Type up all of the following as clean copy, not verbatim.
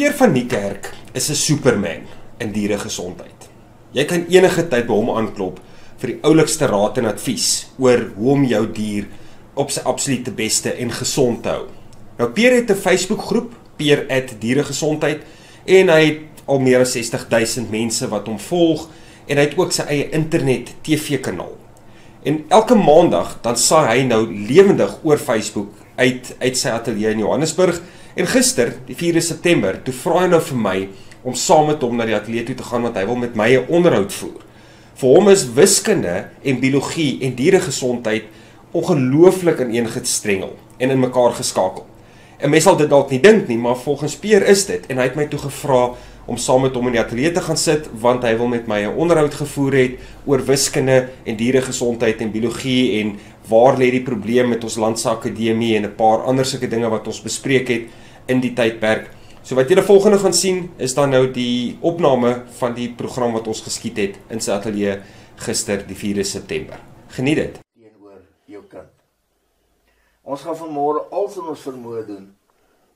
Pierre van Niekerk is 'n superman in dieregesondheid. Jy kan enige tyd by hom aanklop vir die oulikste raad en advies oor hoe om jou dier op sy absolute beste en gesond te hou. Nou Pierre het 'n Facebookgroep, Pierre@dieregesondheid, en hy het al meer as 60.000 mense wat hom volg, en hy het ook sy eie internet TV-kanaal. En elke maandag dan saai hy nou lewendig oor Facebook uit sy ateljee in Johannesburg. En gister, die 4 September, toe vra hy nou vir my om saam met hom na die ateljee toe te gaan, want hy wil met my 'n onderhoud voer. Vir hom is wiskunde en biologie en dieregesondheid ongelooflik ineengestrengel en in mekaar geskakel. En mens sal dit dalk nie dink nie, maar volgens Pierre is dit. En hy het my toe gevra om saam met hom in die ateljee te gaan sit, want hy wil met my 'n onderhoud gevoer het oor wiskunde en dieregesondheid en biologie en waar lê die probleem met ons Landsaakademie en 'n paar ander sulke dinge wat ons bespreek het in die tydperk. So wat julle volgende gaan sien, is dan nou die opname van die program wat ons geskiet het in sy ateljee gister, die 4 September. Geniet dit. Teenoor jou kind. Ons gaan vanmôre alles in ons vermoë doen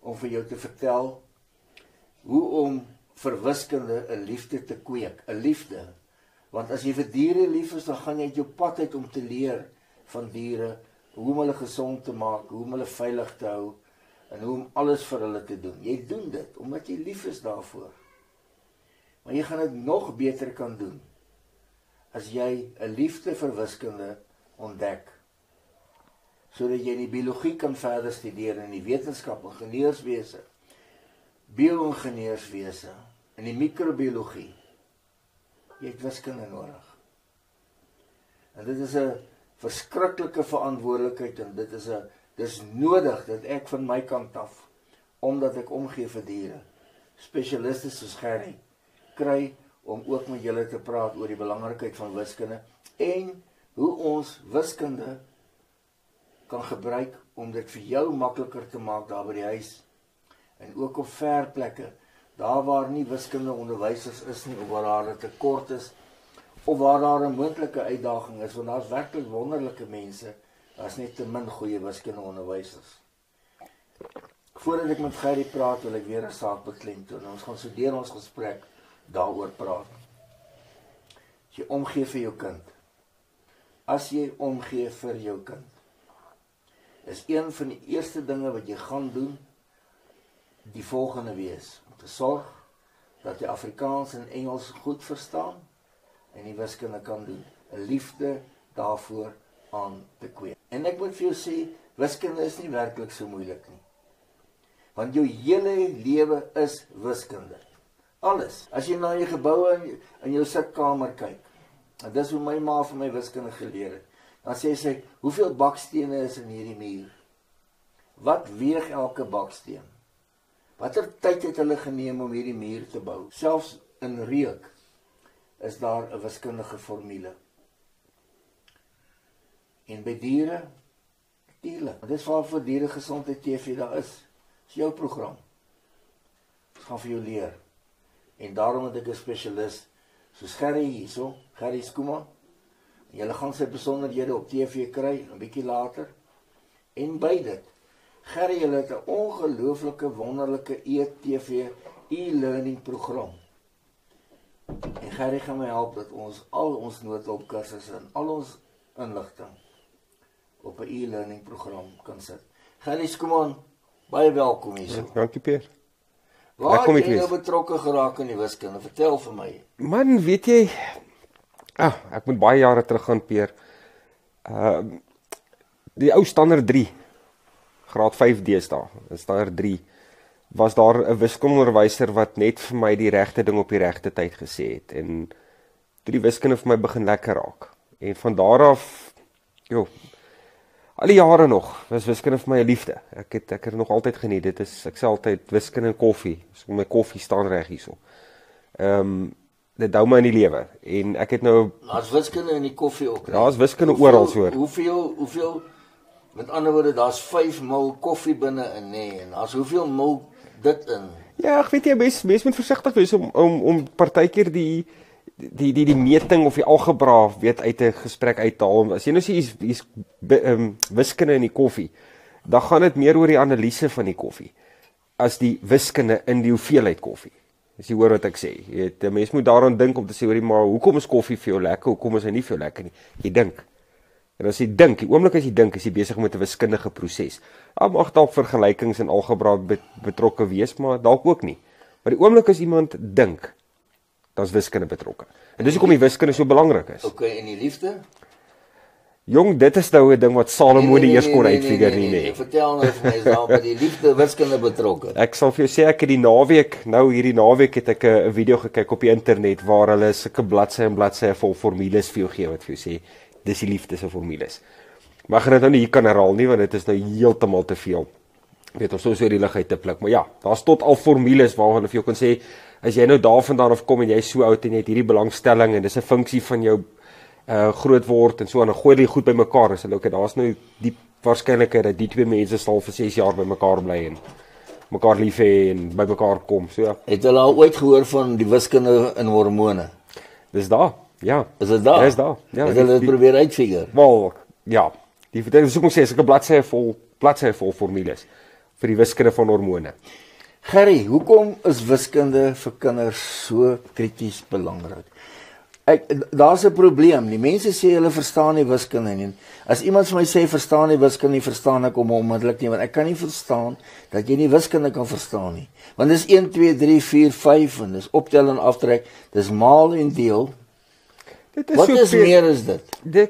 om vir jou te vertel hoe om vir wiskunde 'n liefde te kweek, 'n liefde. Want as jy vir diere lief is, dan gaan jy uit jou pad uit om te leer van diere, hoe om hulle gesond te maak, hoe om hulle veilig te hou, en hoe om alles vir hulle te doen. Jy doen dit, omdat jy lief is daarvoor. Maar jy gaan dit nog beter kan doen, as jy 'n liefde vir wiskunde ontdek, sodat jy in die biologie kan verder studeer, in die wetenskap, ingenieurswese, bio-ingenieurswese, in die microbiologie. Jy het wiskunde nodig. En dit is 'n verskriklike verantwoordelikheid, en dit is nodig dat ek van my kant af, omdat ek omgee vir diere, spesialiste soos Gerry, kry om ook met julle te praat oor die belangrikheid van wiskunde, en hoe ons wiskunde kan gebruik om dit vir jou makliker te maak daar by die huis, en ook op ver plekke, daar waar nie wiskunde onderwysers is nie, of waar daar 'n tekort is, of waar daar 'n moontlike uitdaging is, want daar is werklik wonderlike mense, daar is net te min goeie wiskunde onderwysers. Voordat ek met Gerry praat, wil ek weer 'n saak beklemtoon. Ons gaan so deur ons gesprek daaroor praat. As jy omgee vir jou kind, as jy omgee vir jou kind, is een van die eerste dinge wat jy gaan doen, die volgende wees, om te sorg dat jy Afrikaans en Engels goed verstaan en die wiskunde kan doen, 'n liefde daarvoor aan te kweek. En ek moet vir jou sê, wiskunde is nie werklik so moeilik nie, want jou hele lewe is wiskunde, alles. As jy na jou geboue in jou sitkamer kyk, en dis hoe my ma vir my wiskunde geleer het, dan sê sy, hoeveel bakstene is in hierdie muur? Wat weeg elke baksteen? Watter tyd het hulle geneem om hierdie muur te bou? Selfs in reuk is daar 'n wiskundige formule. En by diere, natuurlik. Dit is waarvoor Dieregesondheid TV daar is. Dis jou program. Ons gaan vir jou leer. En daarom het ek 'n spesialis soos Gerry hierso, Gerry Skuman. Julle gaan sy besonderhede op TV kry 'n bietjie later. En by dit, Gerry, julle het 'n ongelooflike wonderlike e-TV e-learning program. En Gerry gaan my help dat ons al ons noodhulpkursusse en al ons inligting op 'n e-learning program kan sit. Gerry Skuman, baie welkom hier. Dankie Pierre. Waar het jy nou betrokke geraak in die wiskunde? Vertel vir my. Man, weet jy, ek moet baie jare terug gaan, Pierre. Die ou standaard 3, graad 5 deesdae, standaard 3, was daar 'n wiskundeonderwyser wat net vir my die regte ding op die regte tyd gesê het. En toe die wiskunde vir my begin lekker raak. En van daar af, al die jare nog, was wiskunde vir my 'n liefde. Ek het nog altyd geniet. Dit is, ek sê altyd, wiskunde en koffie. So my koffie staan reg hierso. Dit hou my in die lewe. En ek het nou, Daar's wiskunde in die koffie ook. Daar's wiskunde oral hoor. Hoeveel, met ander woorde, daar's 5 ml koffie binne in, nee, en daar's hoeveel ml dit in? Ja, ek weet jy, mens moet versigtig wees om partykeer die meting of die algebra weet uit 'n gesprek uit te haal. As jy nou sê hier's wiskunde in die koffie, dan gaan dit meer oor die analise van die koffie. as die wiskunde in die hoeveelheid koffie. As jy hoor wat ek sê. Jy weet, 'n mens moet daaraan dink om te sê, maar hoekom is koffie vir jou lekker? Hoekom is hy nie vir jou lekker nie? Jy dink. En as jy dink, die oomblik as jy dink, is jy besig met 'n wiskundige proses. Mag dalk vergelykings en algebra betrokke wees, maar dalk ook nie. Maar die oomblik as iemand dink, dan is wiskunde betrokke. En dis hoekom die wiskunde so belangrik is. Okay, en die liefde? Jong, dit is nou 'n ding wat Salomo die eers kon uitfigure nie. Vertel nou vir my, is daar by die liefde wiskunde betrokke? Ek sal vir jou sê, ek het die naweek, hierdie naweek het ek 'n video gekyk op die internet waar hulle sulke bladsye en bladsye vol formules vir jou gee wat vir jou sê, dis die liefde se formules. Maar ek gaan dit nou nie hier kan herhaal nie, want dit is nou heeltemal te veel. Weet ons so die lig uit te pluk, maar ja, daar's tot al formules waar hulle vir jou kan sê, as jy nou daarvandaan af kom en jy is so oud en jy het hierdie belangstelling en dis 'n funksie van jou groot word en so en dan gooi die goed bymekaar en sê okay, daar's nou die waarskynlikheid dat die twee mense sal vir 6 jaar bymekaar bly en mekaar lief hê en bymekaar kom. So ja. Het hulle al ooit gehoor van die wiskunde in hormone? Dis daar. Ja. Is dit daar? Dis daar. Ja. Het hulle dit probeer uitfigure? Wel, ja. Die vertel so kom sê, ek 'n bladsy vol formules vir die wiskunde van hormone. Gerry, hoekom is wiskunde vir kinders so krities belangrik? Daar's 'n probleem. Die mense sê hulle verstaan nie wiskunde nie. As iemand vir my sê verstaan nie wiskunde nie, verstaan ek hom onmiddellik nie, want ek kan nie verstaan dat jy nie wiskunde kan verstaan nie. Want dis 1 2 3 4 5 en dis optel en aftrek, dis maal en deel. Wat is meer is dit?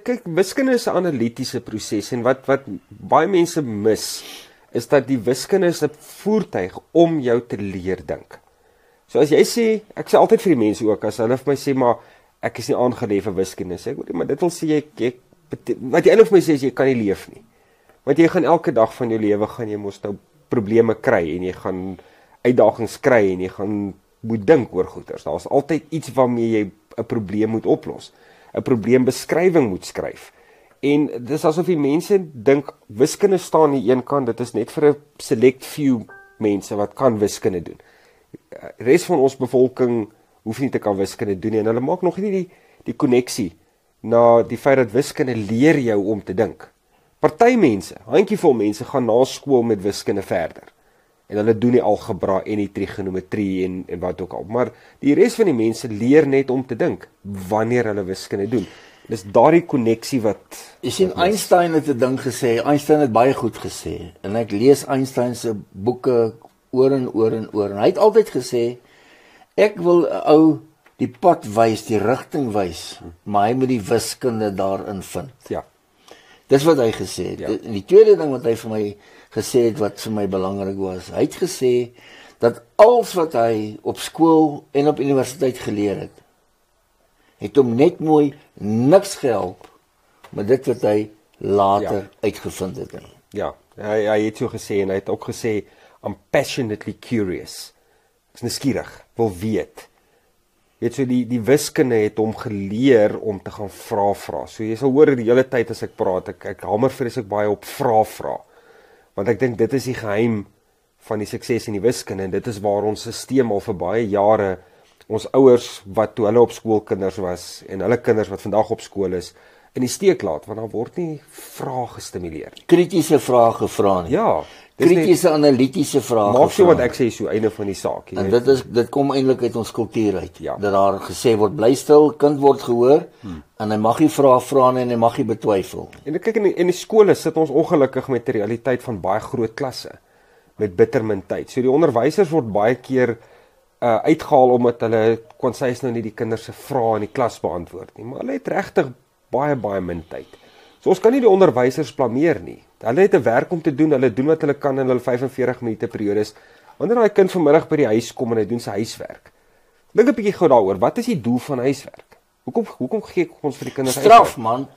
Kyk, wiskunde is 'n analitiese proses en wat baie mense mis is dat die wiskunde is 'n voertuig om jou te leer dink. So as jy sê, ek sê altyd vir die mense ook, as hulle vir my sê, maar ek is nie aangelê vir wiskunde, sê ek, maar dit wil sê wat jy eintlik vir my sê is jy kan nie leef nie. Want jy gaan elke dag van jou lewe gaan jy mos nou probleme kry en jy gaan uitdagings kry en jy gaan moet dink oor goeters. Daar's altyd iets waarmee jy 'n probleem moet oplos. 'n Probleembeskrywing moet skryf. En dis asof die mense dink wiskunde staan aan die een kant, dit is net vir 'n select few mense wat kan wiskunde doen. Die res van ons bevolking hoef nie te kan wiskunde doen nie en hulle maak nog nie die koneksie na die feit dat wiskunde leer jou om te dink. Party mense, handjievol mense gaan na skool met wiskunde verder. En hulle doen nie algebra en die trigonometrie en wat ook al. Maar die res van die mense leer net om te dink wanneer hulle wiskunde doen. Dis daardie koneksie wat jy sien Einstein het 'n ding gesê. Einstein het baie goed gesê en ek lees Einstein se boeke oor en oor en oor en hy het altyd gesê ek wil 'n ou die pad wys, die rigting wys, maar hy moet die wiskunde daarin vind. Ja. Dis wat hy gesê het. Ja. En die tweede ding wat hy vir my gesê het wat vir my belangrik was, hy het gesê dat alles wat hy op skool en op universiteit geleer het hom net mooi niks gehelp met dit wat hy later uitgevind het. Ja, hy het so gesê en hy het ook gesê I'm passionately curious. Ek is nuuskierig, wil weet. Weet so die wiskunde het hom geleer om te gaan vra. So jy sal hoor die hele tyd as ek praat, ek hamer vreeslik baie op vra. Want ek dink dit is die geheim van die sukses in die wiskunde en dit is waar ons stelsel al vir baie jare ons ouers wat toe hulle op skool kinders was en hulle kinders wat vandag op skool is in die steek laat want daar word nie vrae gestimuleer nie. Kritiese vrae gevra nie. Ja, kritiese analitiese vrae. Maak so wat ek sê so einde van die saak. En dit kom eintlik uit ons kultuur uit. Ja. Dat daar gesê word bly stil, kind word gehoor en hy mag nie vra nie en hy mag nie betwyfel. En kyk in die skole sit ons ongelukkig met die realiteit van baie groot klasse met bitter min tyd. So die onderwysers word baie keer uitgehaal omdat hulle kon sê nou nie die kinders se vrae in die klas beantwoord nie, maar hulle het regtig baie min tyd. So ons kan nie die onderwysers blameer nie. Hulle het 'n werk om te doen, hulle doen wat hulle kan in hulle 45 minute periodes. Wanneer daai kind vanmiddag by die huis kom en hy doen sy huiswerk. Dink 'n bietjie gou daaroor, wat is die doel van huiswerk? Hoekom gee ons vir die kinders straf, man?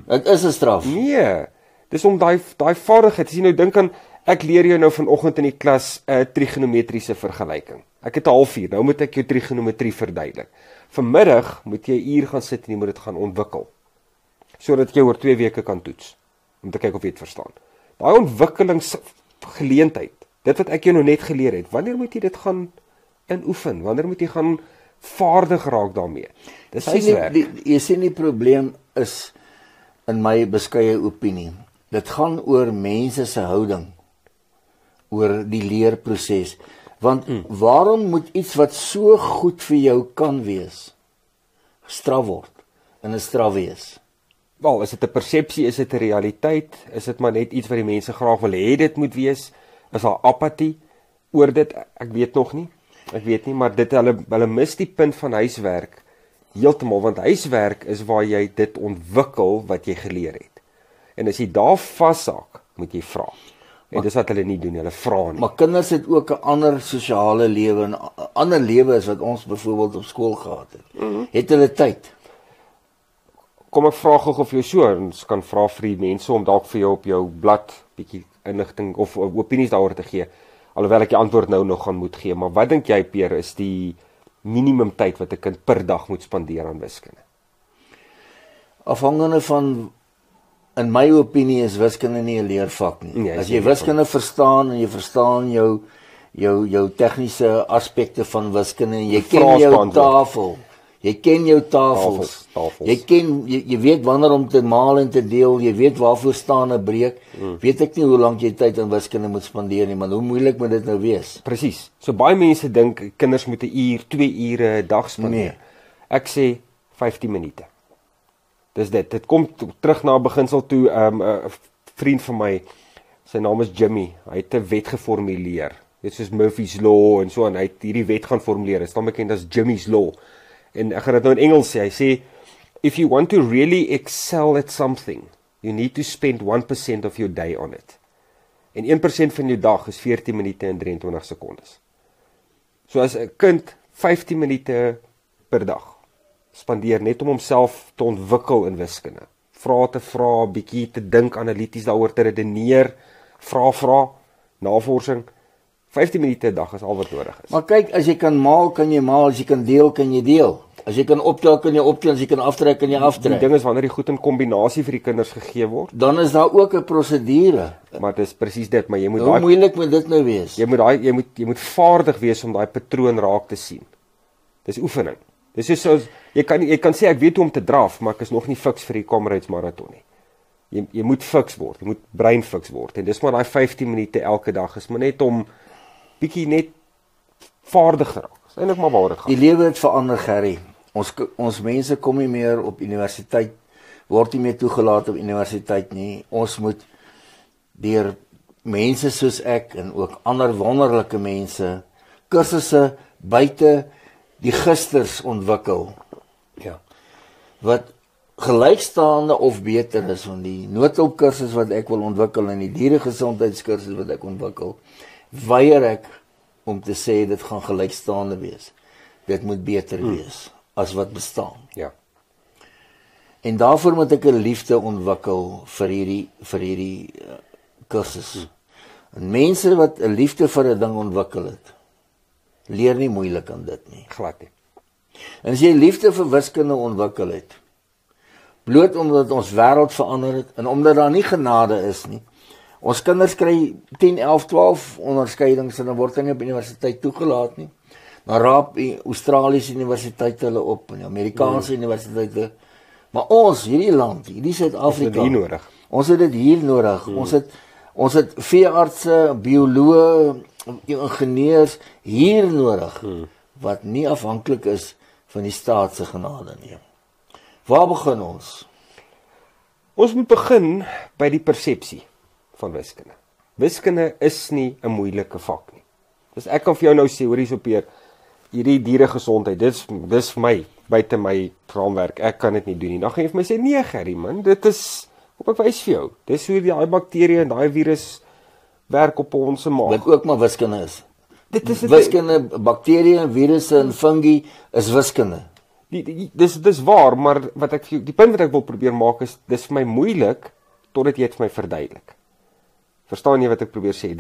Dit is 'n straf. Nee. Dis om daai vaardigheid, as jy nou dink aan ek leer jou nou vanoggend in die klas 'n trigonometriese vergelyking. Ek het 'n halfuur, nou moet ek jou trigonometrie verduidelik. Vanmiddag moet jy 'n uur gaan sit en jy moet dit gaan ontwikkel. Sodat jy oor 2 weke kan toets om te kyk of jy dit verstaan. Daai ontwikkelingsgeleentheid, dit wat ek jou nou net geleer het, wanneer moet jy dit gaan inoefen? Wanneer moet jy gaan vaardig raak daarmee? Dis huiswerk. Jy sien die probleem is in my beskeie opinie. Dit gaan oor mense se houding oor die leerproses. Want waarom moet iets wat so goed vir jou kan wees, gestraf word en 'n straf wees? Wel, is dit 'n persepsie, is dit 'n realiteit, is dit maar net iets wat die mense graag wil hê dit moet wees? Is daar apatie oor dit? Ek weet nog nie. Ek weet nie, maar dit hulle mis die punt van huiswerk heeltemal, want huiswerk is waar jy dit ontwikkel wat jy geleer het. En as jy daar vashaak, moet jy vra. En dis wat hulle nie doen, hulle vra nie. Maar kinders het ook 'n ander sosiale lewe, 'n ander lewe as wat ons byvoorbeeld op skool gehad het. Het hulle tyd? Kom ek vra gou of jy so, ons kan vra vir die mense om dalk vir jou op jou blad bietjie inligting of opinies daaroor te gee, alhoewel ek die antwoord nou nog gaan moet gee, maar wat dink jy, Pierre, is die minimum tyd wat 'n kind per dag moet spandeer aan wiskunde? Afhangende van, in my opinie is wiskunde nie 'n leervak nie. Nee, as jy wiskunde verstaan en jy verstaan jou tegniese aspekte van wiskunde en jy ken jou tafel. Jy ken jou tafels. Jy weet wanneer om te maal en te deel, jy weet waarvoor staan 'n breek. Weet ek nie hoe lank jy tyd aan wiskunde moet spandeer nie, maar hoe moeilik moet dit nou wees? Presies. So baie mense dink kinders moet 'n uur, 2 ure 'n dag spandeer. Nee. Ek sê 15 minute. Dis dit. Dit kom terug na beginsel toe. 'n vriend van my, sy naam is Jimmy. Hy het 'n wet geformuleer. Dit soos Murphy's Law en so, en hy het hierdie wet gaan formuleer. Dit staan bekend as Jimmy's Law. En ek gaan dit nou in Engels sê. Hy sê, if you want to really excel at something, you need to spend 1% of your day on it. En 1% van jou dag is 14 minute en 23 sekondes. So as 'n kind 15 minute per dag spandeer net om homself te ontwikkel in wiskunde, vrae te vra, bietjie te dink analities daaroor te redeneer, vra, navorsing, 15 minute 'n dag is al wat nodig is. Maar kyk, as jy kan maal, kan jy maal, as jy kan deel, kan jy deel. As jy kan optel, kan jy optel, as jy kan aftrek, kan jy aftrek. Die ding is wanneer die goed in kombinasie vir die kinders gegee word, dan is daar ook 'n prosedure. Maar dit is presies dit, maar jy moet hoe moeilik moet dit nou wees? Jy moet vaardig wees om daai patroon raak te sien. Dis oefening. Dis soos jy kan sê ek weet hoe om te draf, maar ek is nog nie fiks vir die Comrades marathon nie. Jy moet fiks word, jy moet brein fiks word. En dis maar daai 15 minute elke dag is maar net om bietjie net vaardig te raak. Dis eintlik maar waar dit gaan. Die lewe het verander, Gerry. Ons mense kom nie meer op universiteit, word nie meer toegelaat op universiteit nie. Ons moet deur mense soos ek en ook ander wonderlike mense kursusse buite die gisters ontwikkel. Ja. Wat gelykstaande of beter is van die noodhulpkursus wat ek wil ontwikkel en die dieregesondheidskursus wat ek ontwikkel, weier ek om te sê dit gaan gelykstaande wees. Dit moet beter wees as wat bestaan. Ja. En daarvoor moet ek 'n liefde ontwikkel vir hierdie kursus. En mense wat 'n liefde vir 'n ding ontwikkel het, leer nie moeilik aan dit nie. Glad nie. En as jy liefde vir wiskunde ontwikkel het, bloot omdat ons wêreld verander het en omdat daar nie genade is nie. Ons kinders kry 10, 11, 12 onderskeidings en dan word hulle nie op universiteit toegelaat nie. Dan raap die Australiese universiteite hulle op en die Amerikaanse universiteite. Maar ons, hierdie land, hierdie Suid-Afrika, ons het dit hier nodig. Ons het veeartse, bioloë, ingenieurs hier nodig wat nie afhanklik is van die staat se genade nie. Waar begin ons? Ons moet begin by die persepsie van wiskunde. Wiskunde is nie 'n moeilike vak nie. Dis ek kan vir jou nou sê, hoor hier's op hier, hierdie dieregesondheid, dis vir my, buite my raamwerk, ek kan dit nie doen nie. Dan gaan jy vir my sê, nee Gerry man, dit is, kom ek wys vir jou, dis hoe die bakterie en daai virus werk op ons maag. Wat ook maar wiskunde is. Dit is wiskunde, bakterieë, virusse en fungi is wiskunde. Dis waar, maar die punt wat ek wil probeer maak is, dis vir my moeilik, totdat jy dit vir my verduidelik. Verstaan jy wat ek probeer sê?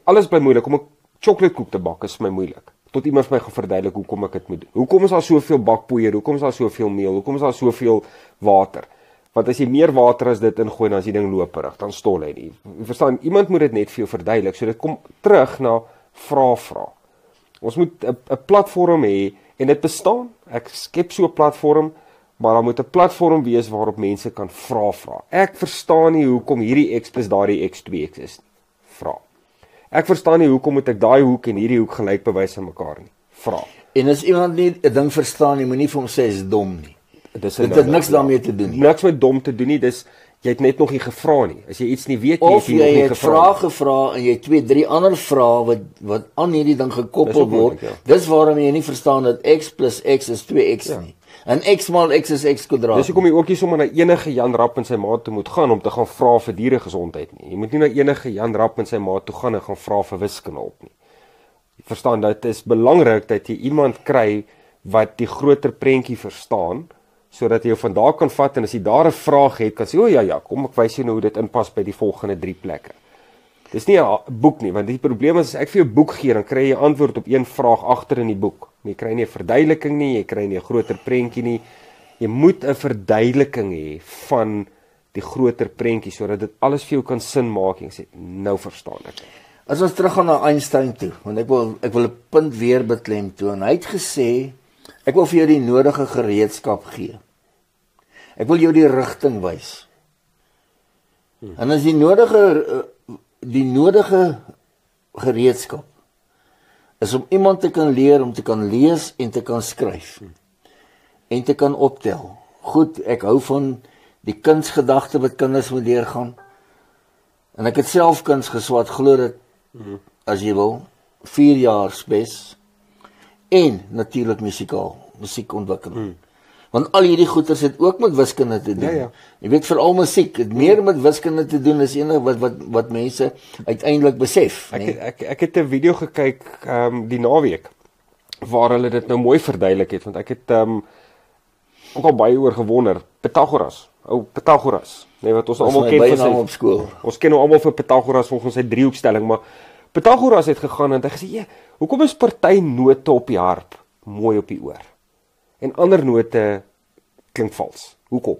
Alles bly moeilik. Om 'n chocoladekoek te bak is vir my moeilik. Tot iemand vir my gaan verduidelik hoekom ek dit moet doen. Hoekom is daar soveel bakpoeier? Hoekom is daar soveel meel? Hoekom is daar soveel water? Want as jy meer water as dit ingooi, dan is die ding loperig, dan stol hy nie. Jy verstaan, iemand moet dit net vir jou verduidelik. So dit kom terug na vra. Ons moet 'n platform hê en dit bestaan. Ek skep so 'n platform, maar daar moet 'n platform wees waarop mense kan vra. Ek verstaan nie hoekom hierdie X plus daardie X 2X is nie. Vra. Ek verstaan nie hoekom moet ek daai hoek en hierdie hoek gelyk bewys aan mekaar nie. Vra. En as iemand nie 'n ding verstaan nie, moenie vir hom sê is dom nie. Dit het niks daarmee te doen nie. Niks met dom te doen nie, dis jy het net nog nie gevra nie. As jy iets nie weet nie, of jy nog nie het vrae gevra en jy 2, 3 ander vrae wat aan hierdie ding gekoppel word. Ja. Dis waarom jy nie verstaan dat X plus X is 2X nie. En X maal X is X kwadraat. Dis hoekom jy ook nie sommer na enige Jan Rapp en sy maat toe moet gaan om te gaan vra vir dieregesondheid nie. Jy moet nie na enige Jan Rapp en sy maat toe gaan en gaan vra vir wiskunde op nie. Jy verstaan, dit is belangrik dat jy iemand kry wat die groter prentjie verstaan, sodat jy jou van daar kan vat en as jy daar 'n vraag het, kan sê, o ja, kom ek wys jou nou hoe dit inpas by die volgende 3 plekke. Dis nie 'n boek nie, want die probleem is as ek vir jou 'n boek gee, dan kry jy antwoord op een vraag agter in die boek. Jy kry nie 'n verduideliking nie, jy kry nie 'n groter prentjie nie. Jy moet 'n verduideliking hê van die groter prentjie sodat dit alles vir jou kan sin maak en sê, nou verstaan ek. As ons teruggaan na Einstein toe, want ek wil 'n punt weer beklemtoon. Hy het gesê, ek wil vir jou die nodige gereedskap gee. Ek wil jou die rigting wys. En as die nodige gereedskap is om iemand te kan leer om te kan lees en te kan skryf en te kan optel. Goed, ek hou van die kunsgedagte wat kinders moet deurgaan. En ek het self kuns geswat, glo dit as jy wil, 4 jaar spes en natuurlik musiekontwikkeling. Want al hierdie goeters het ook met wiskunde te doen. Ja. Jy weet veral musiek, het meer met wiskunde te doen as enige wat mense uiteindelik besef, nee? Ek het 'n video gekyk die naweek waar hulle dit nou mooi verduidelik het, want ek het ook al baie oor gewonder. Pythagoras, nee, wat ons almal ken van sy op skool. Ons ken nou almal vir Pythagoras volgens sy driehoekstelling, maar Pythagoras het gegaan en hy gesê, hoekom is party note op die harp mooi op die oor? En ander note klink vals. Hoekom?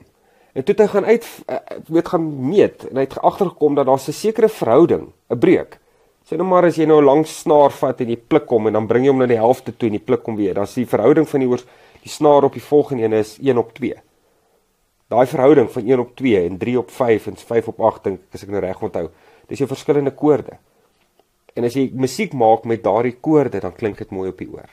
En toe het hy gaan meet en hy het agtergekom dat daar's 'n sekere verhouding, 'n breuk. Sê nou maar as jy nou 'n lang snaar vat en jy pluk hom en dan bring jy hom na die helfte toe en jy pluk hom weer, dan is die verhouding van die snaar op die volgende een is 1:2. Daai verhouding van 1:2 en 3:5 en 5:8 dink ek as ek nou reg onthou. Dis jou verskillende koorde. En as jy musiek maak met daardie koorde, dan klink dit mooi op die oor.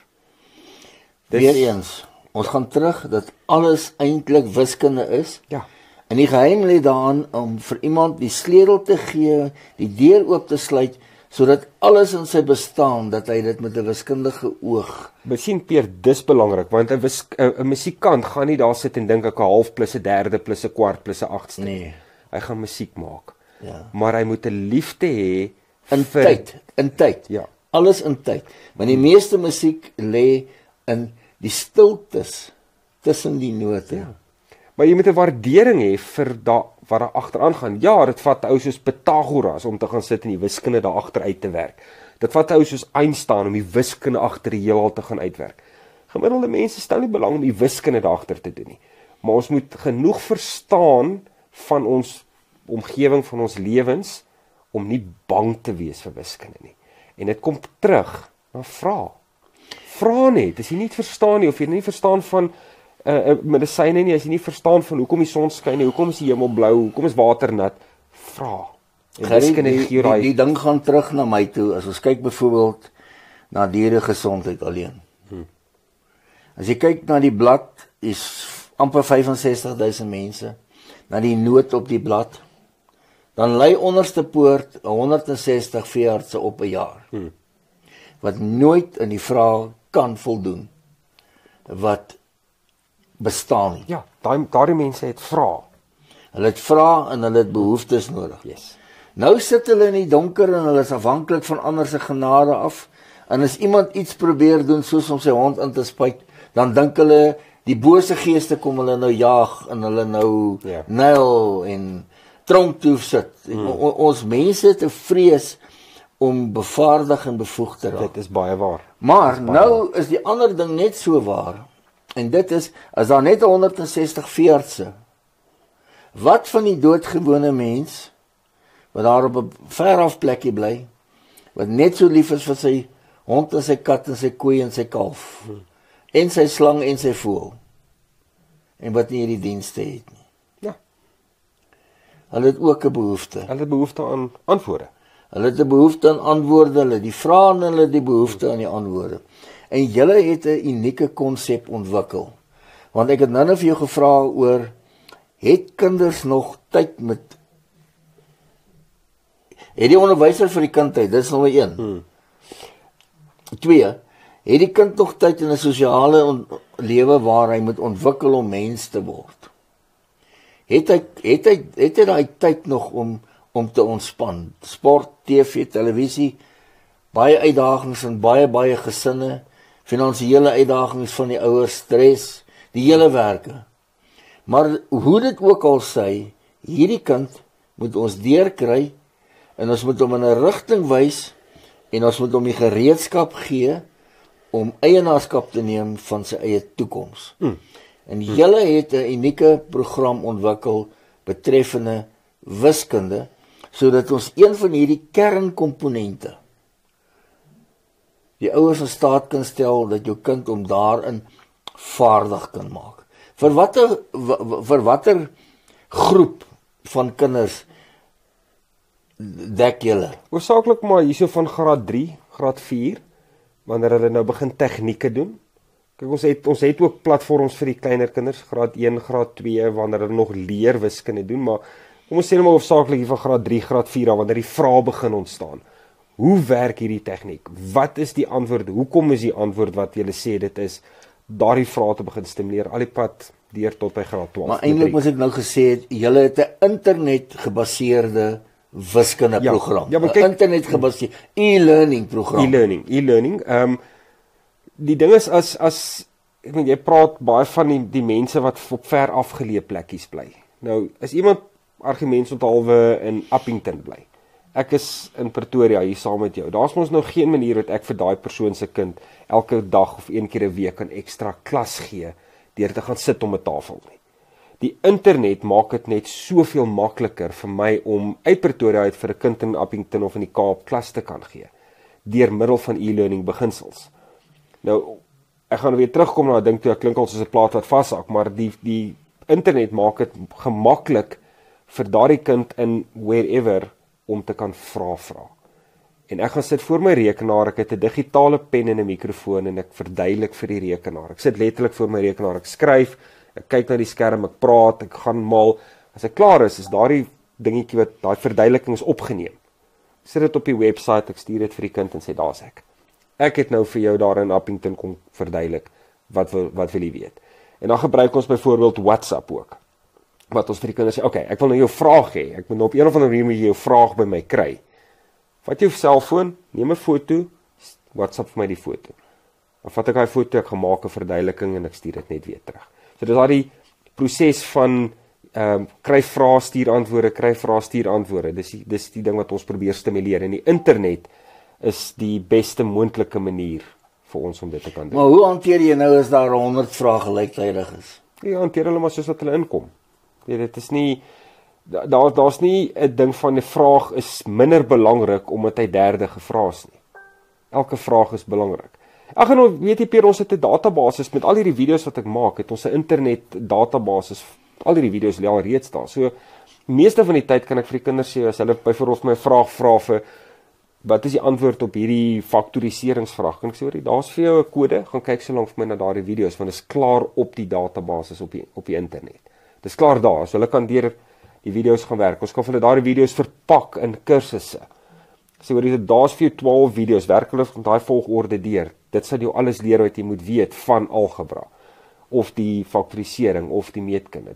Weereens, ons gaan terug dat alles eintlik wiskunde is. Ja. En die geheim lê daarin om vir iemand die sleutel te gee, die deur oop te sluit, sodat alles in sy bestaan, dat hy dit met 'n wiskundige oog. Miskien Peer, dis belangrik, want 'n musiekant gaan nie daar sit en dink ek 'n half plus 'n derde plus 'n kwart plus 'n agste. Nee. Hy gaan musiek maak. Ja. Maar hy moet 'n liefde hê in tyd. Ja. Alles in tyd. Want die meeste musiek lê in die stiltes tussen die note. Ja. Maar jy moet 'n waardering hê vir wat daar agteraan gaan. Ja, dit vat ou soos Pythagoras om te gaan sit en die wiskunde daar agter uit te werk. Dit vat ou soos Einstein om die wiskunde agter die heelal te gaan uitwerk. Gemiddelde mense stel nie belang om die wiskunde daar agter te doen nie. Maar ons moet genoeg verstaan van ons omgewing, van ons lewens om nie bang te wees vir wiskunde nie. En dit kom terug na vra. Vra net, as jy nie verstaan nie of jy nie verstaan van medisyne nie, as jy nie verstaan van hoekom die son skyn nie, hoekom is die hemel blou, hoekom is water nat, vra. Die ding gaan terug na my toe, as ons kyk byvoorbeeld na dieregesondheid alleen. As jy kyk na die blad, is amper 65.000 mense, na die noot op die blad, dan lei onderste poort 160 veeartse op 'n jaar, wat nooit in die vraag kan voldoen, wat bestaan nie. Ja, daardie mense het vra. Hulle het vra en hulle het behoeftes nodig. Yes. Nou sit hulle in die donker en hulle is afhanklik van ander se genade af. En as iemand iets probeer doen soos om sy hond in te spuit, dan dink hulle die bose geeste kom hulle nou jaag en hulle nou nail en tronk toe sit. Ons mense het 'n vrees om bevaardig en bevoeg te raak. Dit is baie waar. Maar nou is die ander ding net so waar. En dit is, as daar net 160 veeartse, wat van die doodgewone mens, wat daar op 'n veraf plekkie bly, wat net so lief is vir sy hond en sy kat en sy koei en sy kalf, en sy slang en sy voël. en wat nie hierdie dienste het nie. Ja. Hulle het ook 'n behoefte. Hulle het behoefte aan antwoorde. Hulle het 'n behoefte aan antwoorde, hulle het die vrae en hulle het die behoefte aan die antwoorde. En julle het 'n unieke konsep ontwikkel. Want ek het nou vir jou gevra oor, het kinders nog tyd met, het die onderwyser vir die kind tyd, dis nommer 1. 2, het die kind nog tyd in 'n sosiale lewe waar hy moet ontwikkel om mens te word? Het hy daai tyd nog om te ontspan? Sport, TV, televisie, baie uitdagings in baie gesinne, finansiële uitdagings van die ouers, stres, die hele werke. Maar hoe dit ook al sy, hierdie kind moet ons deurkry en ons moet hom in 'n rigting wys en ons moet hom die gereedskap gee om eienaarskap te neem van sy eie toekoms. En julle het 'n unieke program ontwikkel betreffende wiskunde, sodat ons een van hierdie kernkomponente die ouers in staat kan stel dat jou kind om daarin vaardig kan maak. Vir watter groep van kinders dek julle? Hoofsaaklik maar hierso van graad 3, graad 4, wanneer hulle nou begin tegnieke doen. Kyk, ons het ook platforms vir die kleiner kinders, graad 1, graad 2, wanneer hulle nog leer wiskunde doen, maar kom ons sê nou maar hoofsaaklik hier van graad 3, graad 4, wanneer die vrae begin ontstaan. Hoe werk hierdie tegniek? Wat is die antwoord? Hoekom is die antwoord wat julle sê dit is? Daardie vrae te begin stimuleer, al die pad deur tot by graad 12. Maar eintlik moet ek nou gesê het, julle het 'n internet gebaseerde wiskundeprogram. Ja, maar kyk, internet gebaseerde e-learning program. E-learning. Die ding is as ek meen jy praat baie van die mense wat op ver afgeleë plekkies bly. Nou, as iemand argumentshalwe in Appington bly. Ek is in Pretoria hier saam met jou. Daar's mos nou geen manier dat ek vir daai persoon se kind elke dag of een keer 'n week 'n ekstra klas gee deur te gaan sit om 'n tafel nie. Die internet maak dit net soveel makliker vir my om uit Pretoria uit vir 'n kind in Appington of in die Kaap klas te kan gee deur middel van e-learning beginsels. Nou, ek gaan weer terugkom na 'n ding toe ek klink al soos 'n plaat wat vashak, maar die internet maak dit gemaklik vir daardie kind in wherever om te kan vra. En ek gaan sit voor my rekenaar, ek het 'n digitale pen en 'n mikrofoon en ek verduidelik vir die rekenaar. Ek sit letterlik voor my rekenaar, ek skryf, ek kyk na die skerm, ek praat, ek gaan maal. As ek klaar is daardie dingetjie wat daai verduideliking is opgeneem. Ek sit dit op die webwerf, ek stuur dit vir die kind en sê daar's ek. Ek het nou vir jou daar in Appington kom verduidelik wat wil jy weet. En dan gebruik ons byvoorbeeld WhatsApp ook. Wat ons vir die kinders sê, okay, ek wil nou jou vraag hê. Ek moet nou op een of ander manier jou vraag by my kry. Vat jou selfoon, neem 'n foto, WhatsApp vir my die foto. Dan vat ek daai foto, ek gaan maak 'n verduideliking en ek stuur dit net weer terug. So dis daai proses van kry vrae, stuur antwoorde. Dis die ding wat ons probeer stimuleer. En die internet is die beste moontlike manier vir ons om dit te kan doen. Maar hoe hanteer jy nou as daar 100 vrae gelyktydig is? Jy hanteer hulle maar soos wat hulle inkom. Dit is nie, daar's nie 'n ding van 'n vraag is minder belangrik omdat hy derde gevra is nie. Elke vraag is belangrik. Ek gaan nou, weet jy Pierre, ons het 'n database met al hierdie video's wat ek maak, het ons 'n internet database, al hierdie video's lê al reeds daar. So, meeste van die tyd kan ek vir die kinders sê, as hulle byvoorbeeld my vraag vra vir, wat is die antwoord op hierdie faktoriseringsvraag? Kan ek sê, daar's vir jou 'n kode, gaan kyk so lank vir my na daardie video's, want dit is klaar op die database op die internet. Dis klaar daar, so hulle kan deur die video's gaan werk. Ons kan vir hulle daardie video's verpak in kursusse. So daar's vir jou 12 video's, werk hulle van daai volgorde deur. Dit sal jou alles leer wat jy moet weet van algebra, of die faktorisering, of die meetkunde.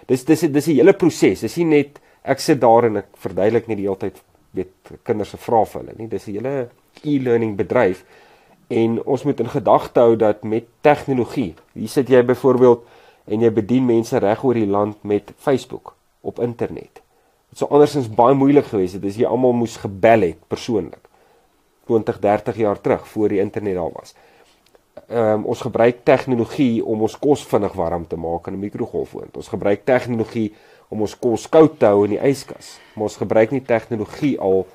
Dis 'n hele proses. Dis nie net, ek sit daar en ek verduidelik nie die hele tyd, weet, kinders se vrae vir hulle nie. Dis 'n hele e-learning bedryf, en ons moet in gedagte hou dat met tegnologie, hier sit jy byvoorbeeld, en jy bedien mense reg oor die land met Facebook, op internet. Het sou andersins baie moeilik gewees het, as jy almal moes gebel het, persoonlik, 20, 30 jaar terug, voor die internet daar was. Ons gebruik tegnologie om ons kos vinnig warm te maak in 'n mikrogolfoond. Ons gebruik tegnologie om ons kos koud te hou in die yskas. Maar ons gebruik nie tegnologie al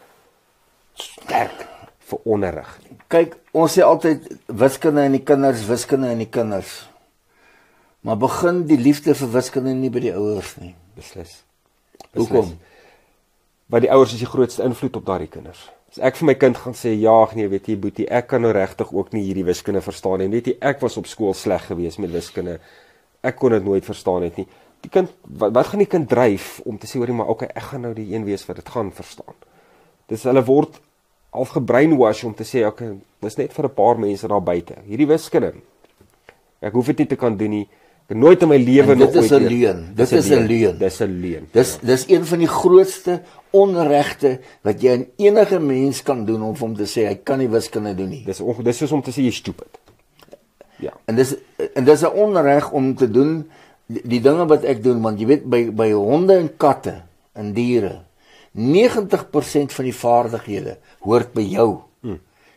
sterk vir onderrig nie. Kyk, ons sê altyd wiskunde in die kinders. Maar begin die liefde vir wiskunde nie by die ouers nie. Beslis. Hoekom? Want die ouers is die grootste invloed op daardie kinders. As ek vir my kind gaan sê, ja, nee, weet jy, boetie, ek kan nou regtig ook nie hierdie wiskunde verstaan nie. Weet jy, ek was op skool sleg geweest met wiskunde. Ek kon dit nooit verstaan het nie. Die kind, wat gaan die kind dryf om te sê, hoorie, maar okay, ek gaan nou die een wees wat dit gaan verstaan. Dis hulle word al gebrainwash om te sê, okay, dis net vir 'n paar mense daar buite. Hierdie wiskunde. Ek hoef dit nie te kan doen nie. Ek het nooit in my lewe nog ooit. Dit is 'n leuen. Dit is 'n leuen. Dis 'n leuen. Dis een van die grootste onregte wat jy aan enige mens kan doen om hom te sê hy kan nie wiskunde doen nie. Dis soos om te sê jy stupid. Ja. En dis 'n onreg om te doen die dinge wat ek doen, want jy weet by honde en katte en diere 90% van die vaardighede hoort by jou.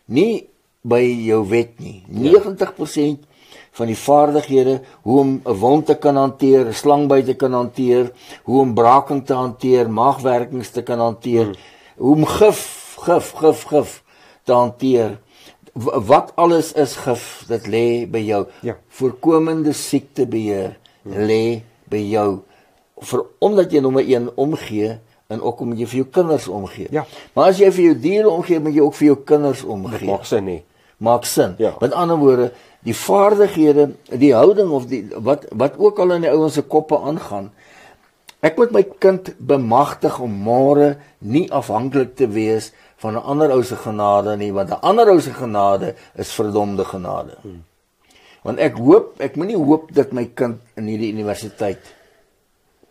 Nie by jou wet nie. 90% van die vaardighede, hoe om 'n wond te kan hanteer, 'n slangbyt te kan hanteer, hoe om braking te hanteer, maagwerkings te kan hanteer, hoe om gif te hanteer. Wat alles is gif, dit lê by jou. Ja. Voorkomende siektebeheer lê by jou. Omdat jy nommer 1 omgee en ook omdat jy vir jou kinders omgee. Ja. Maar as jy vir jou diere omgee, moet jy ook vir jou kinders omgee. Maak sin nie. Maak sin. Ja. Met ander woorde, die vaardighede, die houding of die wat ook al in die ouens se koppe aangaan. Ek moet my kind bemagtig om môre nie afhanklik te wees van 'n ander ou se genade nie, want 'n ander ou se genade is verdomde genade. Want ek moenie hoop dat my kind in hierdie universiteit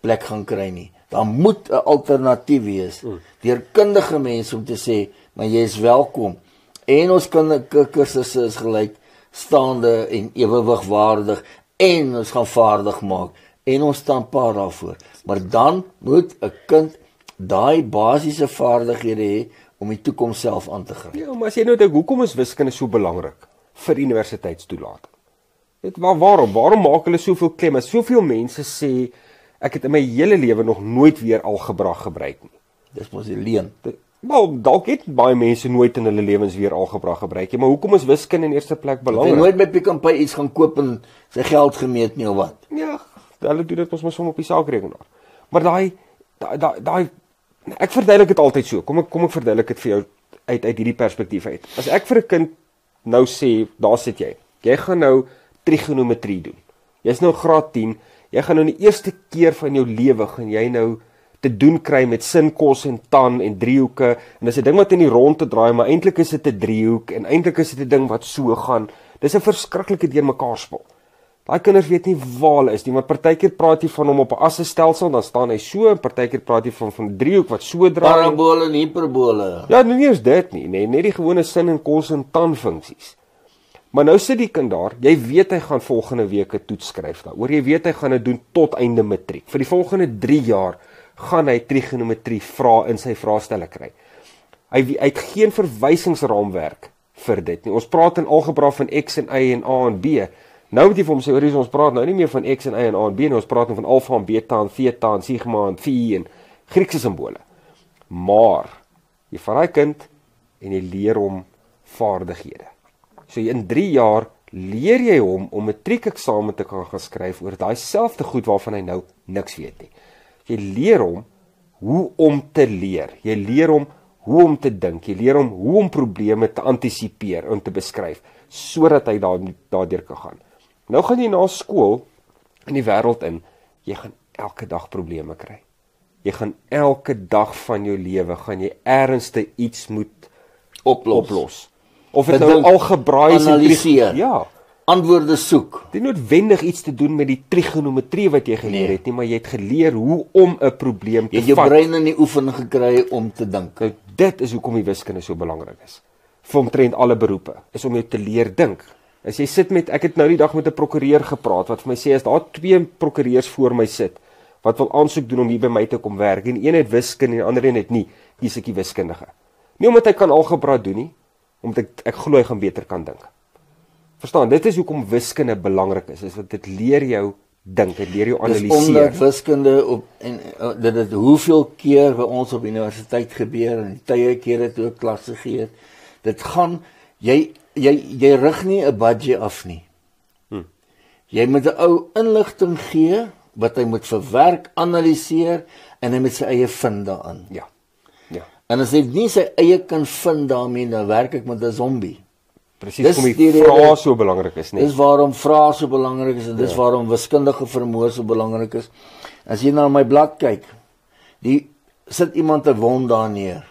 plek gaan kry nie. Daar moet 'n alternatief wees deur kundige mense om te sê, maar jy is welkom. En ons kursusse is gelyk staande en ewewigwaardig en ons gaan vaardig maak en ons staan paar daarvoor. Maar dan moet 'n kind daai basiese vaardighede hê om die toekoms self aan te gryp. Ja, maar as jy nou dink, hoekom is wiskunde so belangrik vir universiteitstoelating? Waarom maak hulle soveel klem? As soveel mense sê ek het in my hele lewe nog nooit weer algebra gebruik nie. Dis mos 'n leuen. Wel, dalk het baie mense nooit in hulle lewens weer algebra gebruik nie, maar hoekom is wiskunde in eerste plek belangrik? Jy nooit by Pick n Pay iets gaan koop en sy geld gemeet nie of wat? Ja, hulle doen dit mos om op die saakrekenaar. Maar daai ek verduidelik dit altyd so. Kom ek verduidelik dit vir jou uit hierdie perspektief uit. As ek vir 'n kind nou sê, daar sit jy. Jy gaan nou trigonometrie doen. Jy's nou graad 10. Jy gaan nou die eerste keer van jou lewe gaan jy nou te doen kry met sin, kos en tan en driehoeke. En dis 'n ding wat in die rond te draai, maar eintlik is dit 'n driehoek en eintlik is dit 'n ding wat so gaan. Dis 'n verskriklike deurmekaar spel. Daai kinders weet nie waar hulle is nie, want partykeer praat jy van hom op 'n assestelsel, dan staan hy so, en partykeer praat jy van 'n driehoek wat so draai. Parabole en hiperbole. Ja, nie eens dit nie, net die gewone sin en kos en tan funksies. Maar nou sit die kind daar, jy weet hy gaan volgende week 'n toets skryf daaroor. Jy weet hy gaan dit doen tot einde matriek. Vir die volgende 3 jaar gaan hy trigonometrie in sy vraestelle kry. Hy het geen verwysingsraamwerk vir dit nie. Ons praat in algebra van x en y en a en b. Nou moet jy vir hom sê, ons praat nou nie meer van x en y en a en b nie, ons praat nou van alfa en beta en theta en sigma en phi en Griekse simbole. Maar jy vat daai kind en jy leer hom vaardighede. So in 3 jaar leer jy hom om matriekeksamen te kan gaan skryf oor daai selfde goed waarvan hy nou niks weet nie. Jy leer hom hoe om te leer. Jy leer hom hoe om te dink. Jy leer hom hoe om probleme te antisipeer en te beskryf, sodat hy daardeur kan gaan. Nou gaan jy na skool in die wêreld in, jy gaan elke dag probleme kry. Jy gaan elke dag van jou lewe, gaan jy ernstig iets moet oplos. Of dit nou algebraïs analiseer. Ja. Antwoorde soek. Dit het noodwendig iets te doen met die trigonometrie wat jy geleer het nie, maar jy het geleer hoe om 'n probleem te vat. Jy het jou brein in die oefening gekry om te dink. Nou, dit is hoekom die wiskunde so belangrik is. Vir omtrent alle beroepe, is om jou te leer dink. As jy sit met, ek het nou die dag met 'n prokureur gepraat, wat vir my sê, as daar 2 prokureurs voor my sit, wat wil aansoek doen om hier by my te kom werk, en een het wiskunde en die ander een het nie, kies ek die wiskundige. Nie omdat hy kan algebra doen nie, omdat ek glo hy gaan beter kan dink. Verstaan, dit is hoekom wiskunde belangrik is dat dit leer jou dink, dit leer jou analiseer. Dis omdat wiskunde dit het hoeveel keer by ons op universiteit gebeur en die tye kere toe ek klasse gegee het. Dit gaan jy rig nie 'n budget af nie. Jy moet 'n ou inligting gee wat hy moet verwerk, analiseer en hy moet sy eie vind daarin. Ja. Ja. En as hy nie sy eie kan vind daarmee, dan werk ek met 'n zombie. Presies, kom die vrae so belangrik is, nee. Dis waarom vrae so belangrik is en dis waarom wiskundige vermoë so belangrik is. As jy na my blad kyk, sit iemand 'n wond daar neer.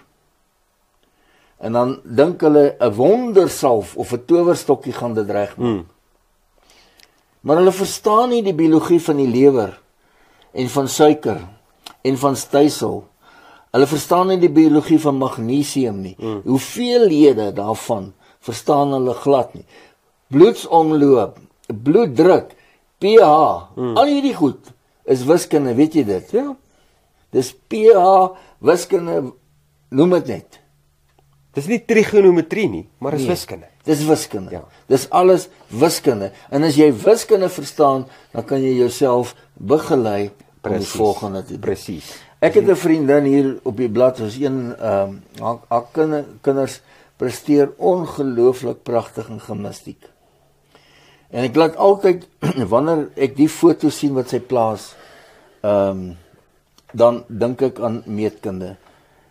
En dan dink hulle 'n wondersalf of 'n towerstokkie gaan dit regmaak. Maar hulle verstaan nie die biologie van die lewer en van suiker en van stysel. Hulle verstaan nie die biologie van magnesium nie. Hoeveelhede daarvan verstaan hulle glad nie. Bloedsomloop, bloeddruk, pH, al hierdie goed is wiskunde, weet jy dit? Ja. Dis pH, wiskunde, noem dit net. Dis nie trigonometrie nie, maar is wiskunde. Dis wiskunde. Ja. Dis alles wiskunde. En as jy wiskunde verstaan, dan kan jy jouself begelei om die volgende te doen. Presies. Ek het 'n vriendin hier op die blad, soos haar kinders presteer ongelooflik pragtig in gimnastiek. En ek laat altyd, wanneer ek die foto sien wat sy plaas, dan dink ek aan meetkunde.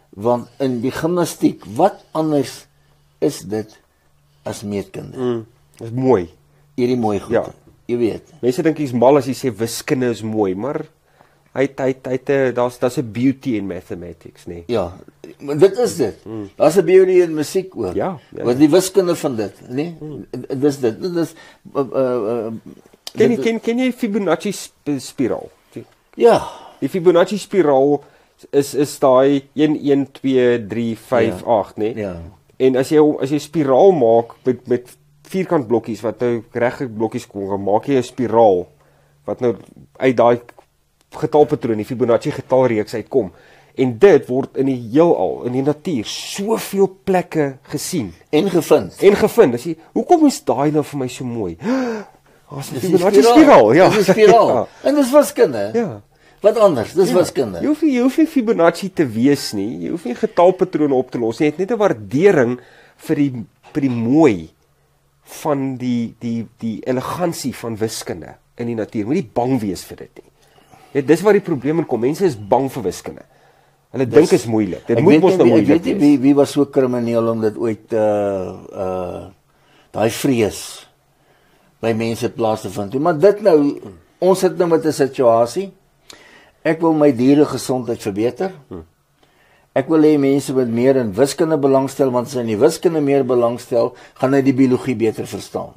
Want in die gimnastiek, wat anders is dit as meetkunde? Dis mooi. Hierdie mooi goed. Ja. Jy weet. Mense dink jy's mal as jy sê wiskunde is mooi, maar daar's 'n beauty in mathematics, nee. Ja, maar dit is dit. Daar's 'n beauty in musiek ook. Ja. Wat die wiskunde van dit, nee? Dis dit. Dit is Ken jy Fibonacci spiraal? Ja. Die Fibonacci spiraal is daai 1 1 2 3 5 8, nee. Ja. En as jy spiraal maak met vierkant blokkies wat nou regte blokkies kom, maak jy 'n spiraal wat nou uit daai getalpatroon, die Fibonacci getalreeks uitkom. En dit word in die heelal, in die natuur, soveel plekke gesien En gevind. As jy, hoekom is daai nou vir my so mooi? Daar's 'n Fibonacci spiraal, ja. Dis 'n spiraal. Ja. En dis wiskunde. Ja. Wat anders? Dis wiskunde. Jy hoef nie Fibonacci te wees nie. Jy hoef nie getalpatrone op te los nie. Jy het net 'n waardering vir die mooi van die elegansie van wiskunde in die natuur. Moenie bang wees vir dit nie. Ja, dis waar die probleem in kom. Mense is bang vir wiskunde. Hulle dink is moeilik. Dit moet mos nou moeilik wees. Ek weet nie wie was so krimineel om dit ooit daai vrees by mense plaas te vind. Maar dit nou, ons sit nou met 'n situasie. Ek wil my diere gesondheid verbeter. Ek wil hê mense moet meer in wiskunde belangstel, want as hulle in die wiskunde meer belangstel, gaan hulle die biologie beter verstaan.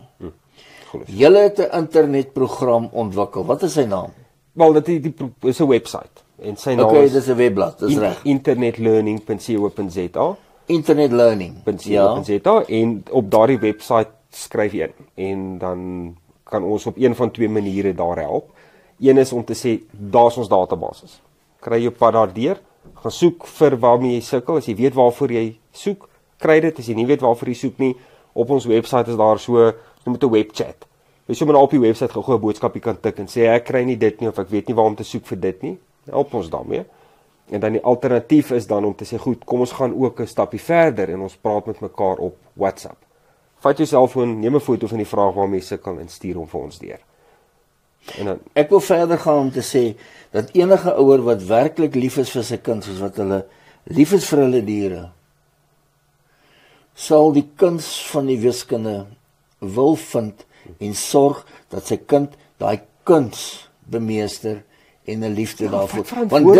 Julle het 'n internetprogram ontwikkel. Wat is sy naam? Wel, dit is 'n webwerf en sy naam is dis 'n webblad, dis reg. internetlearning.co.za. Internetlearning.co.za en op daardie webwerf skryf jy in en dan kan ons op een van twee maniere daar help. Een is om te sê, daar's ons databasis. Kry jou pad daardeur, gaan soek vir waarmee jy sukkel. As jy weet waarvoor jy soek, kry dit. As jy nie weet waarvoor jy soek nie, op ons webwerf is daar so met 'n webchat. Jy sommer op die webwerf gou 'n boodskapie kan tik en sê ek kry nie dit nie of ek weet nie waar om te soek vir dit nie. Help ons daarmee. En dan die alternatief is dan om te sê goed, kom ons gaan ook 'n stappie verder en ons praat met mekaar op WhatsApp. Vat jou selfoon, neem 'n foto van die vraag waarmee jy sukkel en stuur hom vir ons deur. En dan ek wil verder gaan om te sê dat enige ouer wat werklik lief is vir sy kind, soos wat hulle lief is vir hulle diere, sal die kuns van die wiskunde wil vind en sorg dat sy kind daai kuns bemeester en 'n liefde daarvoor. Want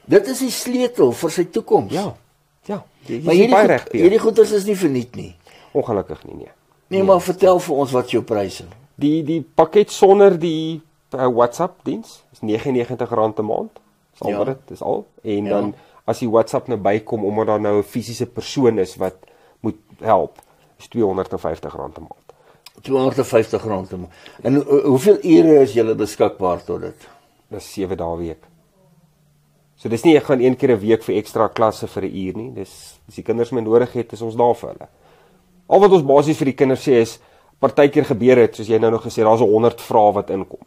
dit is die sleutel vir sy toekoms. Ja. Maar hierdie goeders is nie verniet nie. Ongelukkig nie, nee. Maar vertel vir ons wat jou pryse. Die pakket sonder die WhatsApp diens is R99 'n maand. Dis al wat dit is al. En dan as die WhatsApp nou bykom omdat daar nou 'n fisiese persoon is wat moet help, is R250 'n maand. R250 'n maand. En hoeveel ure is julle beskikbaar tot dit? Dis 7 dae 'n week. So dis nie ek gaan een keer 'n week vir ekstra klasse vir 'n uur nie. Dis as die kinders my nodig het, is ons daar vir hulle. Al wat ons basies vir die kinders sê is partykeer gebeur het, soos jy nou nog gesê, daar's 100 vrae wat inkom.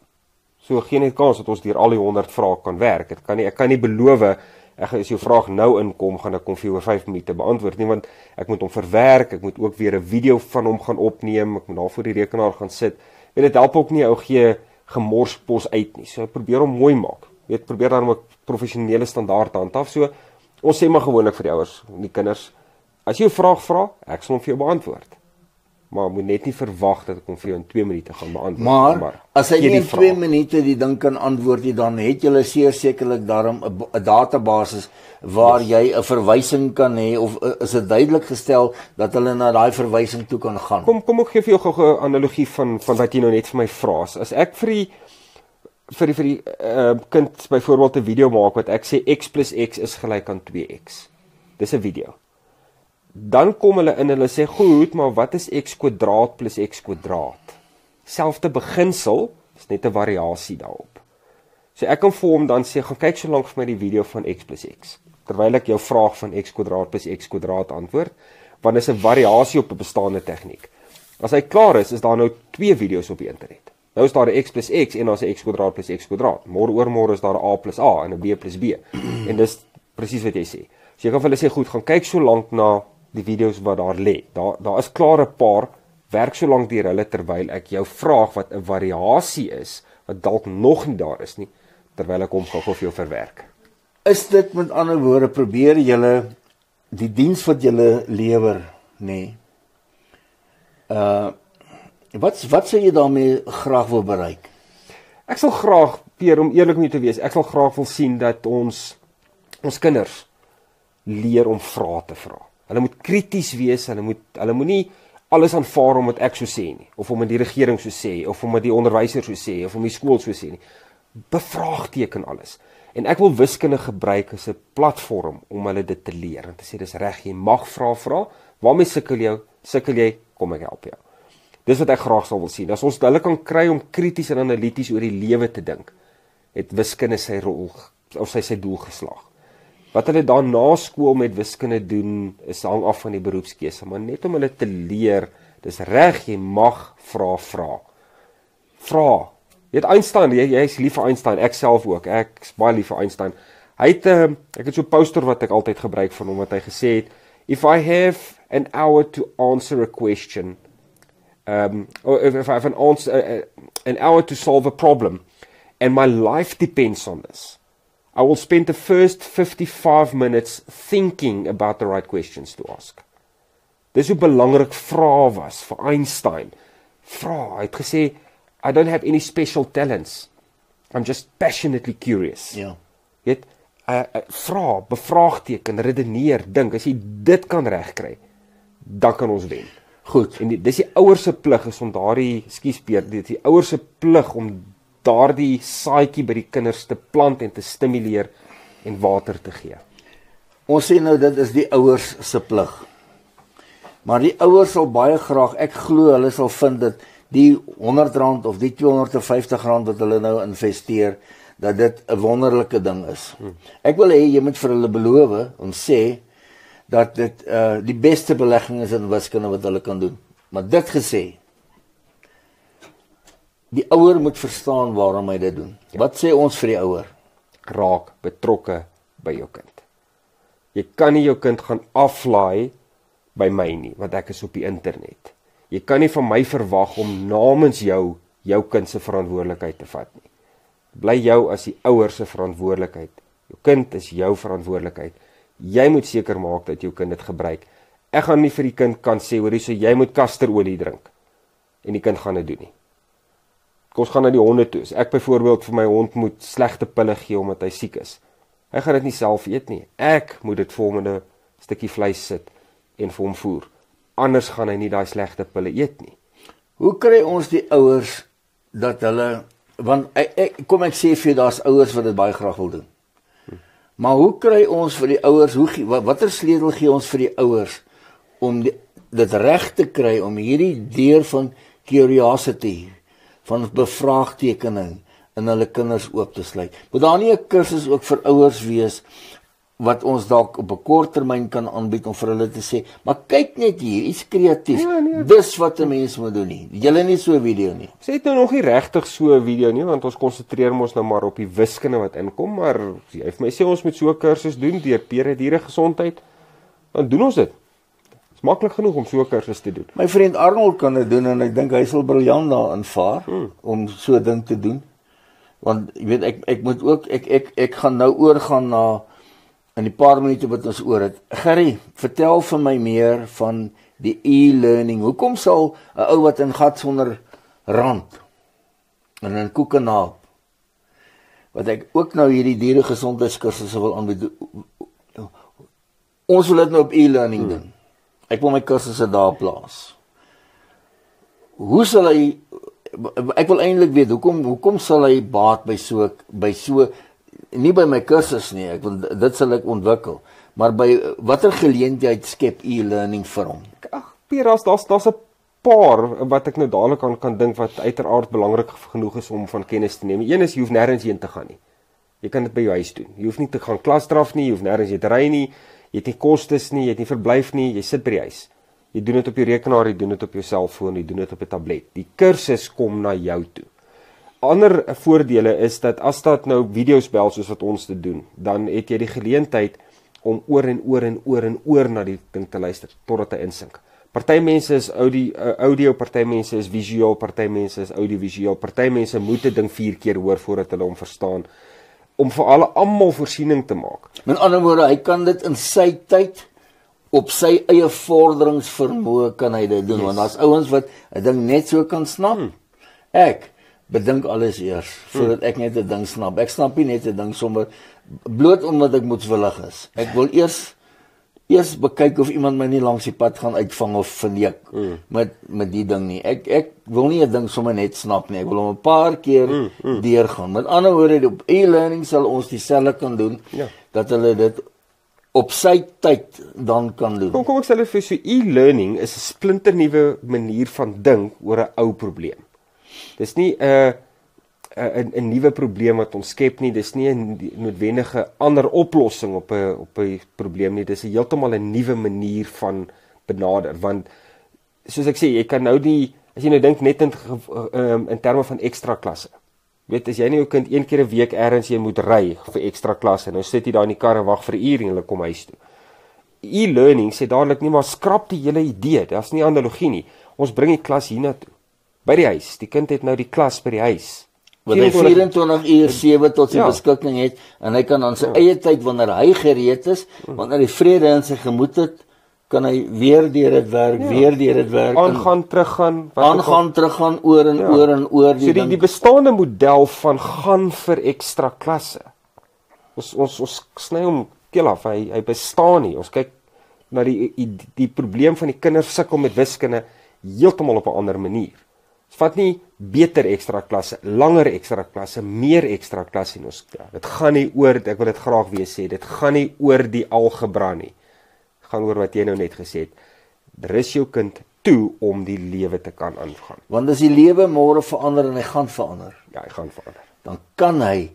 So geen net kans dat ons deur al die 100 vrae kan werk. Ek kan nie beloof as jou vraag nou inkom, gaan ek hom vir jou oor 5 minute beantwoord nie, want ek moet hom verwerk, ek moet ook weer 'n video van hom gaan opneem, ek moet daar voor die rekenaar gaan sit. Dit help ook nie ou gee gemorspos uit nie. So probeer hom mooi maak. Probeer dan ook professionele standaard handhaaf. So ons sê maar gewoonlik vir die ouers, die kinders, as jy 'n vraag vra, ek sal hom vir jou beantwoord. Maar moet net nie verwag dat ek hom vir jou in 2 minute gaan beantwoord. Maar as hy nie in 2 minute die ding kan antwoord nie, dan het julle sekerlik daarom 'n database waar jy 'n verwysing kan hê, of is dit duidelik gestel dat hulle na daai verwysing toe kan gaan? Kom ek gee vir jou gou 'n analogie van wat jy nou net vir my vra. As ek vir die kind byvoorbeeld 'n video maak wat ek sê x plus x is gelyk aan 2x. Dis 'n video. Dan kom hulle in, hulle sê, goed, maar wat is x kwadraat plus x kwadraat? Selfde beginsel, is net 'n variasie daarop. So ek kan vir hom dan sê, gaan kyk so lank vir my die video van x plus x, terwyl ek jou vraag van x kwadraat plus x kwadraat antwoord, want is 'n variasie op 'n bestaande tegniek. As hy klaar is daar nou 2 video's op die internet. Nou is daar 'n x plus x en daar's 'n x kwadraat plus x kwadraat. Môre is daar 'n a plus a en 'n b plus b. En dis presies wat jy sê. So jy kan vir hulle sê, goed, gaan kyk so lank na die video's wat daar lê. Daar is klaar 'n paar, werk so lank deur hulle terwyl ek jou vraag wat 'n variasie is, wat dalk nog nie daar is nie, terwyl ek hom gou vir jou verwerk. Is dit met ander woorde, probeer julle die diens wat julle lewer, nê? Wat sou jy daarmee graag wil bereik? Ek sal graag, Pierre, om eerlik met jou te wees, ek sal graag wil sien dat ons kinders leer om vrae te vra. Hulle moet krities wees, hulle moet nie alles aanvaar omdat ek so sê nie, of omdat die regering so sê, of omdat die onderwyser so sê, of omdat die skool so sê nie. Bevraagteken alles. En ek wil wiskunde gebruik as 'n platform om hulle dit te leer, en te sê, dis reg, jy mag vra, waarmee sukkel jy, kom ek help jou. Dis wat ek graag sal wil sien. As ons hulle kan kry om krities en analities oor die lewe te dink, het wiskunde sy rol, of sy doel geslaag. Wat hulle dan na skool met wiskunde doen, is hang af van die beroepskeuse, maar net om hulle te leer, dis reg, jy mag vra. Vra. Jy het Einstein, jy is lief vir Einstein, ek self ook, ek is baie lief vir Einstein. Ek het so 'n poster wat ek altyd gebruik van hom, wat hy gesê het, if I have an hour to answer a question, or if I have an hour to solve a problem, and my life depends on this, I will spend the first 55 minutes thinking about the right questions to ask. Dis hoe belangrik vrae was vir Einstein. Hy het gesê, I don't have any special talents. I'm just passionately curious. Ja. Jy weet, vra, bevraagteken, redeneer, dink. As jy dit kan regkry, dan kan ons wen. Goed. En dis die ouers se plig is om die ouers se plig om daardie saadjie by die kinders te plant en te stimuleer en water te gee. Ons sê nou dit is die ouers se plig. Maar die ouers sal baie graag, ek glo hulle sal vind dat die R100 of die R250 wat hulle nou investeer, dat dit 'n wonderlike ding is. Ek wil hê jy moet vir hulle beloof en sê dat dit die beste belegging is in wiskunde wat hulle kan doen. Maar dit gesê, die ouer moet verstaan waarom hy dit doen. Wat sê ons vir die ouer? Raak betrokke by jou kind. Jy kan nie jou kind gaan aflaai by my nie, want ek is op die internet. Jy kan nie van my verwag om namens jou kind se verantwoordelikheid te vat nie. Bly jou as die ouer se verantwoordelikheid. Jou kind is jou verantwoordelikheid. Jy moet seker maak dat jou kind dit gebruik. Ek gaan nie vir die kind kan sê, hoor so jy moet kasterolie drink. En die kind gaan dit doen nie. Ons gaan na die honde toe. Ek byvoorbeeld vir my hond moet slegte pille gee omdat hy siek is. Hy gaan dit nie self eet nie. Ek moet dit vir hom in 'n stukkie vleis sit en vir hom voer. Anders gaan hy nie daai slegte pille eet nie. Hoe kry ons die ouers dat hulle, want ek sê vir jou, daar's ouers wat dit baie graag wil doen. Maar hoe kry ons vir die ouers, watter sleutel gee ons vir die ouers om dit reg te kry om hierdie deur van curiosity, van bevraagtekening in hulle kinders oop te sluit? Moet daar nie 'n kursus ook vir ouers wees wat ons dalk op 'n kort termyn kan aanbied om vir hulle te sê, maar kyk net hier, iets kreatief. Dis wat 'n mens moet doen nie. Julle nie so 'n video nie. Ons het nou nog nie regtig so 'n video nie, want ons konsentreer ons nou maar op die wiskunde wat inkom, maar jy het my sê ons moet so 'n kursus doen deur Pere Dieregesondheid, dan doen ons dit. Dit is maklik genoeg om so 'n kursus te doen. My vriend Arnold kan dit doen en ek dink hy sal briljant daarin vaar om so 'n ding te doen. Want jy weet ek moet ook ek gaan nou oorgaan na in die paar minute wat ons oor het. Gerry, vertel vir my meer van die e-learning. Hoekom sal 'n ou wat in gat sonder rand en 'n koekenaap wat ek ook nou hierdie dieregesondheidskursusse wil aanbied. Ons wil dit nou op e-learning doen. Ek wil my kursusse daar plaas. Hoe sal hy ek wil eintlik weet hoekom sal hy baat by so nie by my kursus nie, dit sal ek ontwikkel, maar by watter geleentheid skep e-learning vir hom? Ag, Pierre, daar's 'n paar wat ek nou dadelik aan kan dink wat uiteraard belangrik genoeg is om van kennis te neem. Een is jy hoef nêrens heen te gaan nie. Jy kan dit by jou huis doen. Jy hoef nie te gaan klasdraf nie, jy hoef nêrens heen te ry nie, jy het nie kostes nie, jy het nie verblyf nie, jy sit by die huis. Jy doen dit op jou rekenaar, jy doen dit op jou selfoon, jy doen dit op 'n tablet. Die kursus kom na jou toe. Ander voordele is dat as dat nou video's bel soos wat ons dit doen, dan het jy die geleentheid om oor en oor na die ding te luister totdat hy insink. Party mense is audio, party mense is visueel, party mense is audiovisueel, party mense moet 'n ding 4 keer hoor voordat hulle hom verstaan, om vir almal voorsiening te maak. Met ander woorde, hy kan dit in sy tyd, op sy eie vorderingsvermoë kan hy dit doen, want daar's ouens wat 'n ding net so kan snap. Ek bedink alles eers, voordat ek net 'n ding snap. Ek snap nie net 'n ding sommer, bloot omdat ek moedswillig is. Ek wil eers bekyk of iemand my nie langs die pad gaan uitvang of verneek met die ding nie. Ek wil nie 'n ding sommer net snap nie, ek wil hom 'n paar keer deurgaan. Met ander woorde, op e-learning sal ons dieselfde kan doen, dat hulle dit op sy tyd dan kan doen. Kom ek sê vir so, e-learning is 'n splinternuwe manier van dink oor 'n ou probleem. Dis nie 'n nuwe probleem wat ons skep nie, dis nie 'n noodwendige ander oplossing op 'n probleem nie, dis heeltemal 'n nuwe manier van benader, want soos ek sê, jy kan nou die, as jy nou dink net in terme van ekstra klasse. Weet, as jy nie jou kind 1 keer 'n week ergens jy moet ry vir ekstra klasse, nou sit jy daar in die kar en wag vir 'n uur en hulle kom huis toe. E-learning sê dadelik nie, maar skrap die hele idee, daar's nie analogie nie. Ons bring die klas hiernatoe, by die huis. Die kind het nou die klas by die huis. Wat hy 24 uur 7 tot sy beskikking het, en hy kan aan sy eie tyd, wanneer hy gereed is, wanneer hy vrede in sy gemoed het, kan hy weer deur dit werk, aangaan, teruggaan, oor en oor. So die bestaande model van gaan vir ekstra klasse. Ons sny hom keel af, hy bestaan nie. Ons kyk na die probleem van die kinders sukkel met wiskunde heeltemal op 'n ander manier. Ons vat nie beter ekstra klasse, langer ekstra klasse, meer ekstra klasse in ons. Dit gaan nie oor, ek wil dit graag weer sê, dit gaan nie oor die algebra nie. Gaan oor wat jy nou net gesê het. Rus jou kind toe om die lewe te kan aangaan. Want as die lewe môre verander en hy gaan verander. Ja, hy gaan verander. Dan kan hy,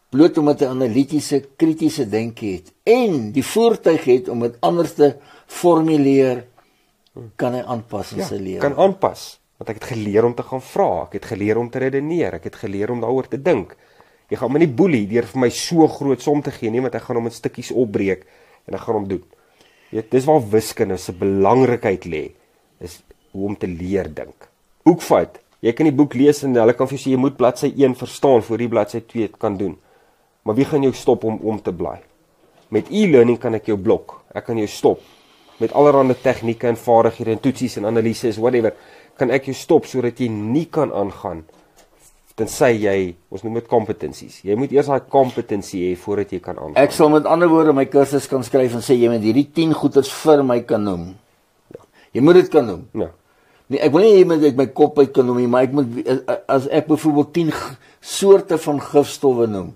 bloot omdat hy analitiese, kritiese denke het en die voertuig het om dit anders te formuleer, kan hy aanpas in sy lewe. Kan aanpas, want ek het geleer om te gaan vra, ek het geleer om te redeneer, ek het geleer om daaroor te dink. Jy gaan my nie boelie deur vir my so groot som te gee nie, want ek gaan hom in stukkies opbreek en ek gaan hom doen. Dis waar wiskunde se belangrikheid lê, is hoe om te leer dink. Boekvat, jy kan die boek lees en hulle kan vir jou sê, jy moet bladsy 1 verstaan voor jy bladsy 2 kan doen. Maar wie gaan jou stop om te blaai? Met e-learning kan ek jou blok, ek kan jou stop. Met allerlei tegnieke en vaardighede en toetsies en analises, whatever, kan ek jou stop sodat jy nie kan aangaan, tensy jy, ons noem dit competencies. Jy moet eers daai kompetensie hê voordat jy kan aangaan. Ek sal met ander woorde my kursus kan skryf en sê, jy moet hierdie 10 goeders vir my kan noem. Jy moet dit kan noem. Nee, ek wil nie jy moet uit my kop uit kan noem nie, maar ek moet, as ek byvoorbeeld 10 soorte van gifstowwe noem,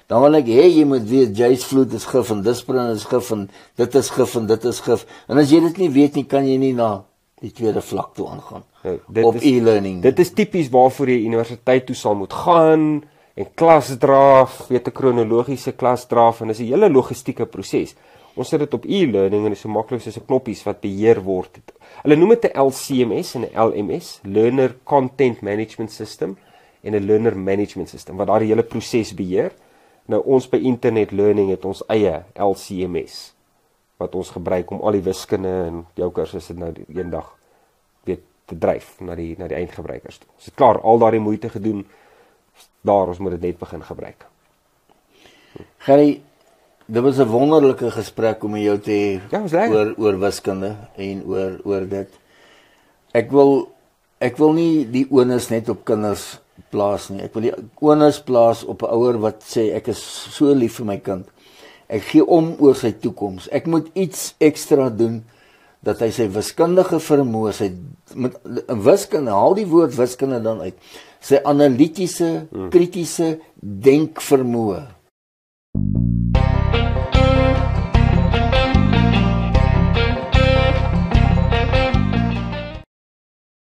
dan wil ek jy moet weet, Jy's-vloed is gif, en Disprin is gif, en dit is gif, en dit is gif. En as jy dit nie weet nie, kan jy nie na die tweede vlak toe aangaan. Op e-learning. Dit is tipies waarvoor jy universiteit toe sal moet gaan, en klasdraaf, weet 'n kronologiese klasdraaf en dis 'n hele logistieke proses. Ons sit dit op e-learning en dit is so maklik soos 'n knoppies wat beheer word. Hulle noem dit 'n LCMS en 'n LMS, Learner Content Management System en 'n Learner Management System wat daardie hele proses beheer. Nou ons by Internet Learning het ons eie LCMS wat ons gebruik om al die wiskunde en jou kursusse nou eendag weet te dryf na die eindgebruikers toe. Ons het klaar al daardie moeite gedoen. Ons moet dit net begin gebruik. Gerry, dit was 'n wonderlike gesprek om met jou te hê oor wiskunde en oor dit. Ek wil nie die onus net op kinders plaas nie. Ek wil die onus plaas op 'n ouer wat sê ek is so lief vir my kind. Ek gee om oor sy toekoms. Ek moet iets ekstra doen dat hy sy wiskundige vermoë, sy met wiskunde, haal die woord wiskunde dan uit. Sy analitiese, kritiese denkvermoë